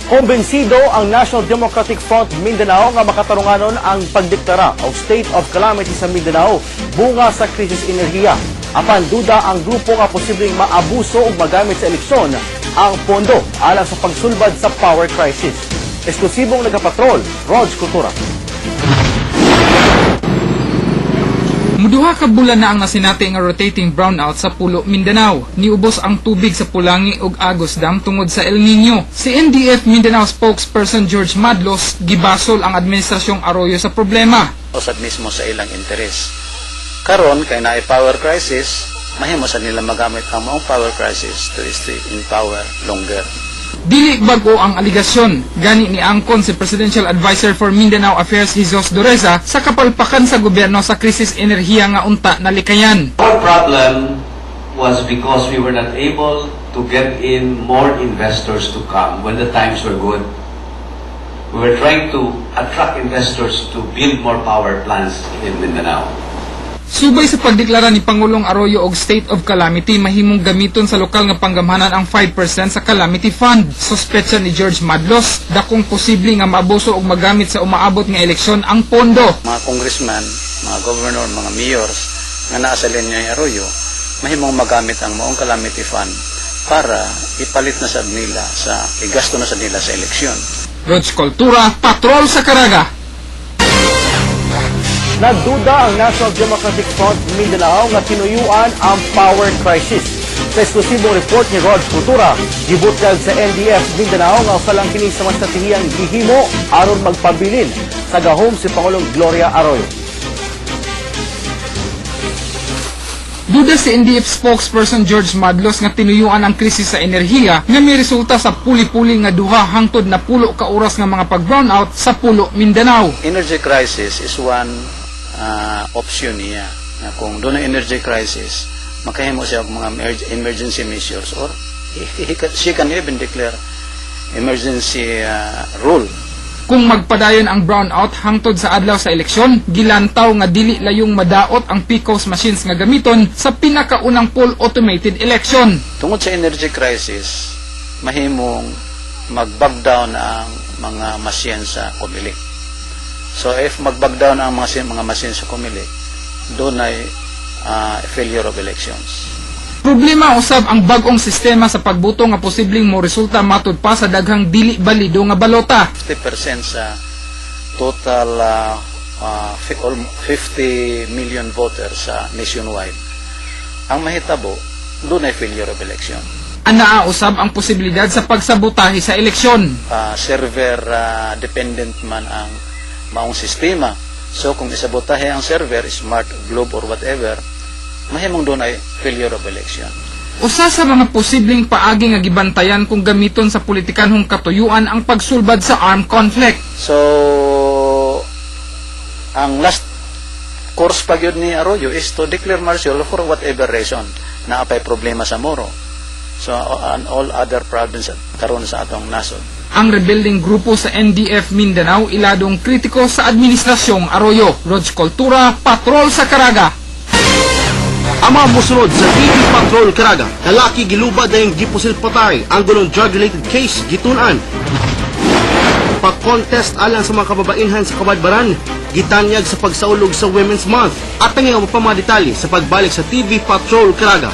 Kumbensido ang National Democratic Front Mindanao nga makatarunganon ang pagdeklara o state of calamity sa Mindanao bunga sa krisis enerhiya. Apan duda ang grupo nga posibleng maabuso o magamit sa eleksyon ang pondo alang sa pagsulbad sa power crisis. Eksklusibong nagapatrol, Rog Kultura. Muduha ka bulan na ang nasinati nga rotating brownout sa Pulo, Mindanao. Niubos ang tubig sa Pulangi ug Agos Dam tungod sa El Nino. Si NDF Mindanao spokesperson George Madlos gibasol ang administrasyong Arroyo sa problema. Usad mismo sa ilang interes. Karon kay naay power crisis, mahimo sa nila magamit ang maong power crisis to stay in power longer. Dili bago ang aligasyon. Gani ni angkon si Presidential Advisor for Mindanao Affairs Jesus Doreza sa kapalpakan sa gobyerno sa krisis enerhiya nga unta nalikayan. Our problem was because we were not able to get in more investors to come when the times were good. We were trying to attract investors to build more power plants in Mindanao. Subay sa pagdeklara ni Pangulong Arroyo og state of calamity, mahimong gamiton sa lokal nga panggamhanan ang 5% sa calamity fund. Suspetsa ni George Madlos, dakong posible nga maabuso og magamit sa umaabot nga eleksyon ang pondo. Mga congressman, mga governor, mga mayors nga naa sa linya ni Arroyo, mahimong magamit ang maong calamity fund para ipalit na sa nila, igasto na sa nila sa eleksyon. Rog Kultura, Patrol sa Caraga. Nagduda ang National Democratic Front Mindanao nga tinuyuan ang power crisis. Sa eksklusibong report ni Rog Kultura, gibutyag sa NDF Mindanao nga usalang kini sa mga estratehiyang gihimo aron magpabilin sa gahom si Pangulong Gloria Arroyo. Duda si NDF spokesperson George Madlos nga tinuyuan ang krisis sa enerhiya nga may resulta sa puli-puli nga duha hangtod na pulo ka oras nga mga pag-brownout sa Pulo, Mindanao. Energy crisis is one option niya. Kung doon ang energy crisis, makahimo siya og mga emergency measures or she can even declare emergency rule. Kung magpadayon ang brownout hangtod sa adlaw sa eleksyon, gilantaw nga dili layong madaot ang PCOS machines nga gamiton sa pinakaunang full automated election. Tungod sa energy crisis, mahimong mag-back down ang mga machine sa Comelec. So if mag-back down ang mga machine sa Comelec, doon ay failure of elections. Problema usab ang bag-ong sistema sa pagbuto nga posibleng mo resulta matud pa sa daghang dili balido nga balota. 50% sa total 50 million voters sa nationwide. Ang mahitabo, doon ay failure of election. Anaa usab ang posibilidad sa pagsabotahe sa eleksyon. Server dependent man ang maong sistema. So kung isabotahe ang server, smart globe or whatever, mahimong doon ay failure of election. Usa sa mga posibleng paagi nga gibantayan kung gamiton sa politikanhong katuyuan ang pagsulbad sa armed conflict. So ang last course pa gyud ni Arroyo is to declare martial for whatever reason na apay problema sa Moro. So on all other provinces karon sa atong nasod. Ang rebelding grupo sa NDF Mindanao iladong kritiko sa administrasyong Arroyo. Rog Kultura, Patrol sa Caraga. Ang mga musunod sa TV Patrol Caraga, lalaki gilubad na yung gipusil patay ang gulong drug-related case gitunan. Pag-contest alang sa mga kababainhan sa Kabadbaran, gitanyag sa pagsaulog sa Women's Month at ang mga detalye sa pagbalik sa TV Patrol Caraga.